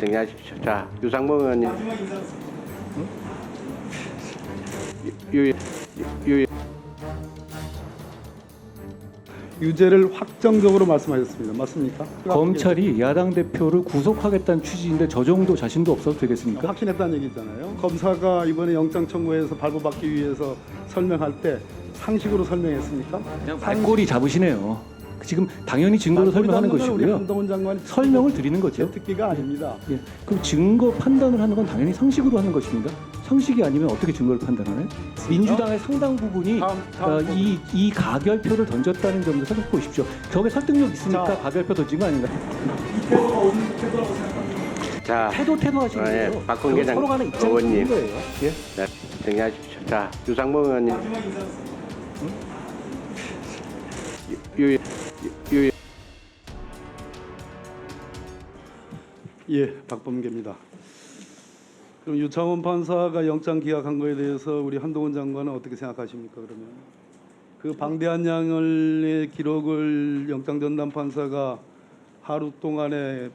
정리하십시오. 자, 유상봉 의원님. 유죄를 확정적으로 말씀하셨습니다. 맞습니까? 검찰이 야당 대표를 구속하겠다는 취지인데 저 정도 자신도 없어도 되겠습니까? 확신했다는 얘기잖아요. 검사가 이번에 영장 청구해서 발부받기 위해서 설명할 때 상식으로 설명했습니까? 그냥 말꼬리 잡으시네요. 지금 당연히 증거로 설명하는 우리 것이고요. 한동훈 장관이 설명을 드리는 거죠. 특기가 아닙니다. 예. 그럼 증거 판단을 하는 건 당연히 상식으로 하는 것입니다. 상식이 아니면 어떻게 증거를 판단하나요? 민주당의 상당 부분이 이 가결표를 던졌다는 점도 생각해 보십시오. 격에 설득력 있으니까 자. 가결표 던진 거 아닌가요? 자, 태도 하시는 거예요. 예, 박홍계 서로 간에 입장이 의원님. 있는 거예요. 예. 자, 정리하십시오. 자, 유상봉 의원님. 예, 박범계입니다. 그럼 유창원 판사가 영장 기각한 거에 대해서 우리 한동훈 장관은 어떻게 생각하십니까? 그러면 그 방대한 양의 기록을 영장 전담 판사가 하루 동안에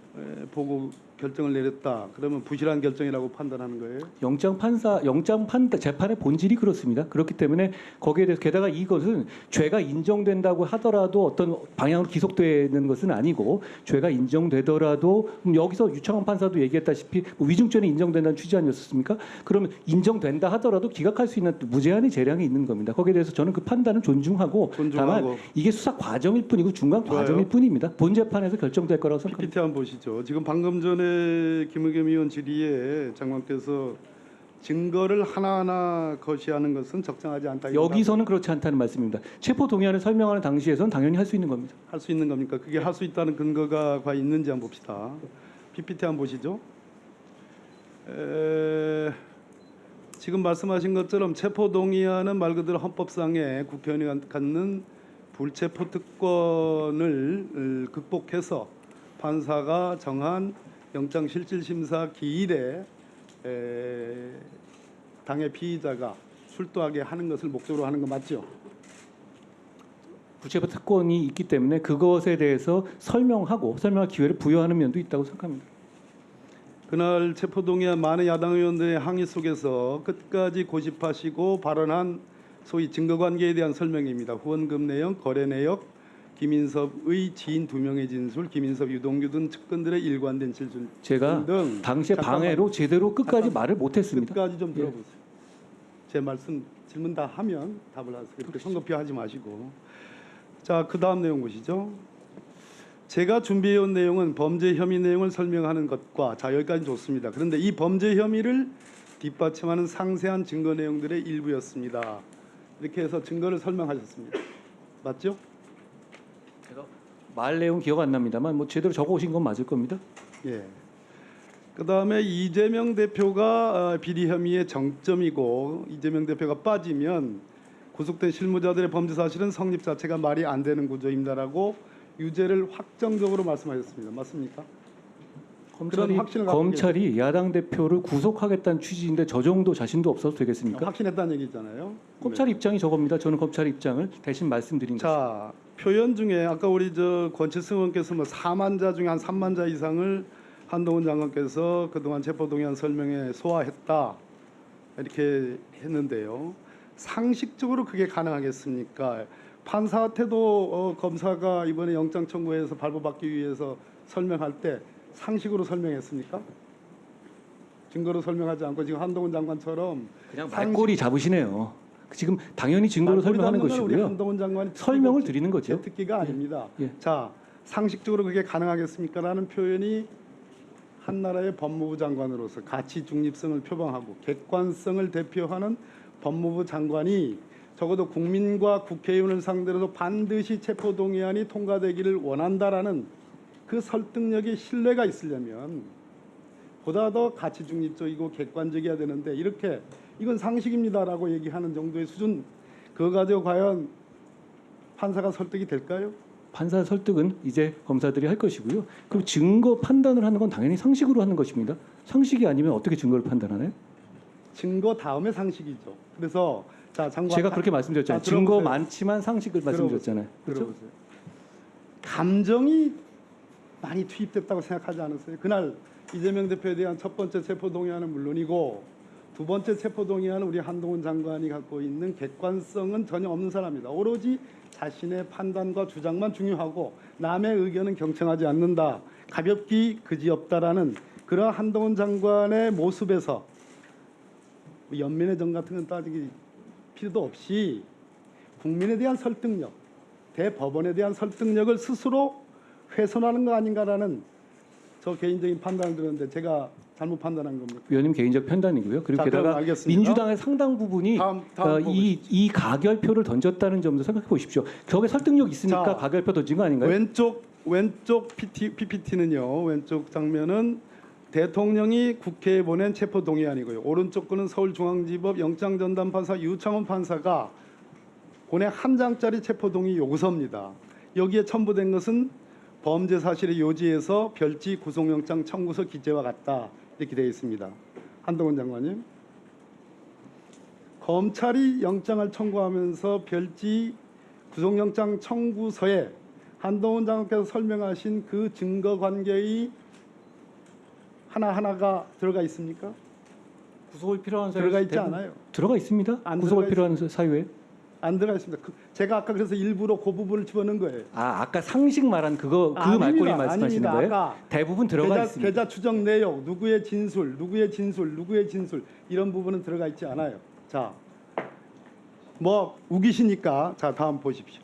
보고 결정을 내렸다. 그러면 부실한 결정이라고 판단하는 거예요? 영장 판단 재판의 본질이 그렇습니다. 그렇기 때문에 거기에 대해서 게다가 이것은 죄가 인정된다고 하더라도 어떤 방향으로 기속되는 것은 아니고 죄가 인정되더라도 여기서 유창원 판사도 얘기했다시피 위증죄는 인정된다는 취지 아니었습니까? 그러면 인정된다 하더라도 기각할 수 있는 무제한의 재량이 있는 겁니다. 거기에 대해서 저는 그 판단을 존중하고 다만 이게 수사 과정일 뿐이고 중간 과정일 뿐입니다. 본 재판에서 결정될 거라고 생각합니다. PPT 한번 보시죠. 지금 방금 전에 김의겸 의원 질의에 장관께서 증거를 하나하나 거시하는 것은 적정하지 않다. 여기서는 그렇지 않다는 말씀입니다. 체포 동의안을 설명하는 당시에선 당연히 할 수 있는 겁니다. 할 수 있는 겁니까? 그게 할 수 있다는 근거가 과연 있는지 한번 봅시다. PPT 한번 보시죠. 지금 말씀하신 것처럼 체포 동의안은 말 그대로 헌법상의 국회의원이 갖는 불체포 특권을 극복해서 판사가 정한 영장 실질 심사 기일에 당의 피의자가 출두하게 하는 것을 목적으로 하는 거 맞죠? 불체포 특권이 있기 때문에 그것에 대해서 설명할 기회를 부여하는 면도 있다고 생각합니다. 그날 체포동의안 많은 야당 의원들의 항의 속에서 끝까지 고집하시고 발언한 소위 증거관계에 대한 설명입니다. 후원금 내역, 거래 내역, 김인섭의 지인 2명의 진술, 김인섭, 유동규 등 측근들의 일관된 진술 제가 등 당시에 방해로 제대로 끝까지 말을 못했습니다. 끝까지 좀 들어보세요. 제 말씀 질문 다 하면 답을 하세요. 그렇게 성급히 하지 마시고. 자, 그 다음 내용 보시죠. 제가 준비해온 내용은 범죄 혐의 내용을 설명하는 것과 자 여기까지 좋습니다. 그런데 이 범죄 혐의를 뒷받침하는 상세한 증거 내용들의 일부였습니다. 이렇게 해서 증거를 설명하셨습니다. 맞죠? 제가 말 내용 기억 안 납니다만 뭐 제대로 적어 오신 건 맞을 겁니다. 예. 그다음에 이재명 대표가 비리 혐의의 정점이고 이재명 대표가 빠지면 구속된 실무자들의 범죄 사실은 성립 자체가 말이 안 되는 구조입니다라고 유죄를 확정적으로 말씀하셨습니다. 맞습니까? 검찰이 야당 대표를 구속하겠다는 취지인데 저 정도 자신도 없어도 되겠습니까? 확신했다는 얘기잖아요. 검찰 입장이 저겁니다. 저는 검찰 입장을 대신 말씀드린 것입니다. 자, 표현 중에 아까 우리 권칠승 의원께서 뭐 4만자 중에 한 3만자 이상을 한동훈 장관께서 그동안 체포동의안 설명에 소화했다 이렇게 했는데요. 상식적으로 그게 가능하겠습니까? 판사한테도 검사가 이번에 영장 청구해서 발부받기 위해서 설명할 때 상식으로 설명했습니까? 증거로 설명하지 않고 지금 한동훈 장관처럼 그냥 말꼬리 잡으시네요. 지금 당연히 증거로 설명하는 우리 것이고요. 한동훈 장관이 설명을 드리는 거죠. 특기가 아닙니다. 예. 자, 상식적으로 그게 가능하겠습니까라는 표현이 한 나라의 법무부 장관으로서 가치 중립성을 표방하고 객관성을 대표하는 법무부 장관이 적어도 국민과 국회의원을 상대로도 반드시 체포동의안이 통과되기를 원한다라는 그 설득력이 신뢰가 있으려면 보다 더 가치 중립적이고 객관적이어야 되는데 이렇게 이건 상식입니다라고 얘기하는 정도의 수준 그거 가지고 과연 판사가 설득이 될까요? 판사 설득은 이제 검사들이 할 것이고요. 그럼 증거 판단을 하는 건 당연히 상식으로 하는 것입니다. 상식이 아니면 어떻게 증거를 판단하나요? 증거 다음에 상식이죠. 그래서 자 장관 제가 그렇게 말씀드렸잖아요. 증거 많지만 상식을 말씀드렸잖아요. 그렇죠? 들어보세요. 감정이 많이 투입됐다고 생각하지 않으세요? 그날 이재명 대표에 대한 첫 번째 체포 동의안은 물론이고 두 번째 체포 동의안은 우리 한동훈 장관이 갖고 있는 객관성은 전혀 없는 사람입니다. 오로지 자신의 판단과 주장만 중요하고 남의 의견은 경청하지 않는다. 가볍기 그지없다라는 그러한 한동훈 장관의 모습에서 연민의 정 같은 건 따지기 필요도 없이 국민에 대한 설득력, 대법원에 대한 설득력을 스스로 훼손하는 거 아닌가라는 저 개인적인 판단을 들었는데 제가 잘못 판단한 겁니까? 위원님 개인적 판단이고요. 그리고 자, 그럼 게다가 알겠습니다. 민주당의 상당 부분이 다음 이 가결표를 던졌다는 점도 생각해 보십시오. 저게 설득력 있으니까 자, 가결표 던진 거 아닌가요? 왼쪽 PPT는요. 왼쪽 장면은 대통령이 국회에 보낸 체포 동의안이고요. 오른쪽 거는 서울중앙지법 영장전담판사 유창훈 판사가 보낸 한 장짜리 체포 동의 요구서입니다. 여기에 첨부된 것은 범죄 사실의 요지에서 별지 구속영장 청구서 기재와 같다 이렇게 되어 있습니다. 한동훈 장관님, 검찰이 영장을 청구하면서 별지 구속영장 청구서에 한동훈 장관께서 설명하신 그 증거 관계의 하나하나가 들어가 있습니까? 구속을 필요한 사유 들어가 있지 않아요. 들어가 있습니다. 안 구속을 들어가 필요한 사유에. 안 들어가 있습니다. 제가 아까 그래서 일부러 그 부분을 집어넣은 거예요. 아까 상식 말한 그 아닙니다. 말꼬리 말씀하시는 아닙니다. 거예요? 아까 대부분 들어가 있습니다. 계좌 추적 내역, 누구의 진술 이런 부분은 들어가 있지 않아요. 자, 뭐 우기시니까 자 다음 보십시오.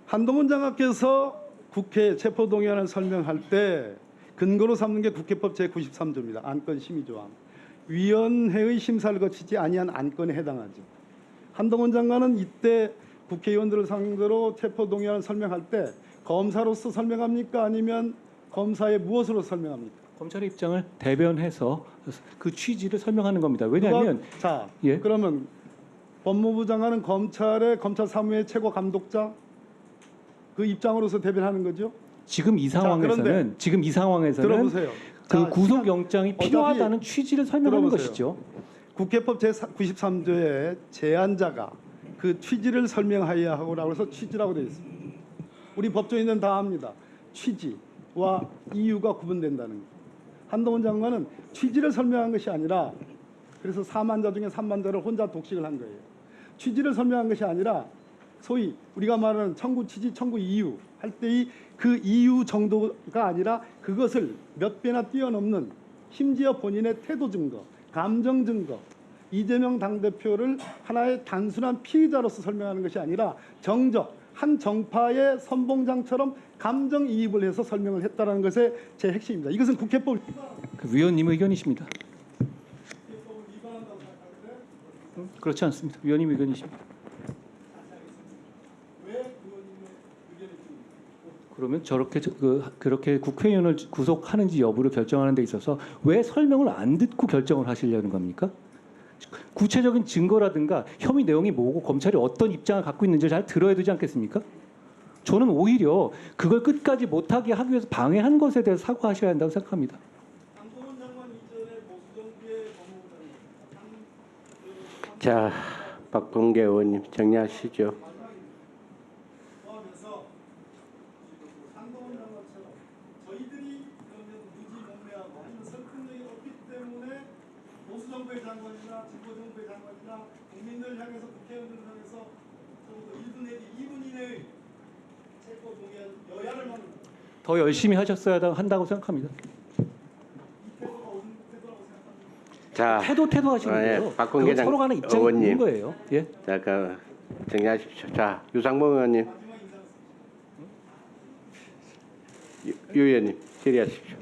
한동훈 장관께서 국회 체포동의안을 설명할 때 근거로 삼는 게 국회법 제93조입니다. 안건 심의조항. 위원회의 심사를 거치지 아니한 안건에 해당하죠. 한동훈 장관은 이때 국회의원들을 상대로 체포동의안을 설명할 때 검사로서 설명합니까? 아니면 검사의 무엇으로 설명합니까? 검찰의 입장을 대변해서 그 취지를 설명하는 겁니다. 왜냐하면 자, 예? 그러면 법무부 장관은 검찰 사무의 최고 감독자 그 입장으로서 대변하는 거죠. 지금 이 상황에서는 들어보세요. 그 자, 구속영장이 어차피 필요하다는 취지를 설명하는 들어보세요. 것이죠. 국회법 제93조의 제안자가 그 취지를 설명하여야 하고라고 해서 취지라고 되어 있습니다. 우리 법조인은 다 압니다. 취지와 이유가 구분된다는 거. 한동훈 장관은 취지를 설명한 것이 아니라 그래서 4만자 중에 3만자를 혼자 독식을 한 거예요. 취지를 설명한 것이 아니라 소위 우리가 말하는 청구 취지, 청구 이유 할 때의 그 이유 정도가 아니라 그것을 몇 배나 뛰어넘는 심지어 본인의 태도 증거, 감정 증거, 이재명 당대표를 하나의 단순한 피의자로서 설명하는 것이 아니라 정적, 한 정파의 선봉장처럼 감정이입을 해서 설명을 했다는 것의 제 핵심입니다. 이것은 국회법 그 위원님 의견이십니다. 그렇지 않습니다. 위원님 의견이십니다. 그러면 그렇게 국회의원을 구속하는지 여부를 결정하는 데 있어서 왜 설명을 안 듣고 결정을 하시려는 겁니까? 구체적인 증거라든가 혐의 내용이 뭐고 검찰이 어떤 입장을 갖고 있는지를 잘 들어야 되지 않겠습니까? 저는 오히려 그걸 끝까지 못하게 하기 위해서 방해한 것에 대해서 사과하셔야 한다고 생각합니다. 한동훈 장관 이전에 보수정부의 법무부 자, 박범계 의원님 정리하시죠. 포함해서 한동훈 장관처럼 저희들이 그러면 무지몽매하고 아니면 설득력이 없기 때문에 보수정부의 장관이나 진보정부의 장관이나 국민들 향해서 국회의원들을 향해서 적어도 1분 내지 2분 이내의 체포 동의안 여야를 만듭니다. 더 열심히 하셨어야 한다고 생각합니다. 이 태도가 옳은 태도라고 생각합니다. 자, 태도 하시는 거예요. 박근혜 그건 서로 간의 입장이 의원님. 있는 거예요. 예. 자, 정리하십시오. 자, 유상봉 의원님, 유 의원님 질의하십시오.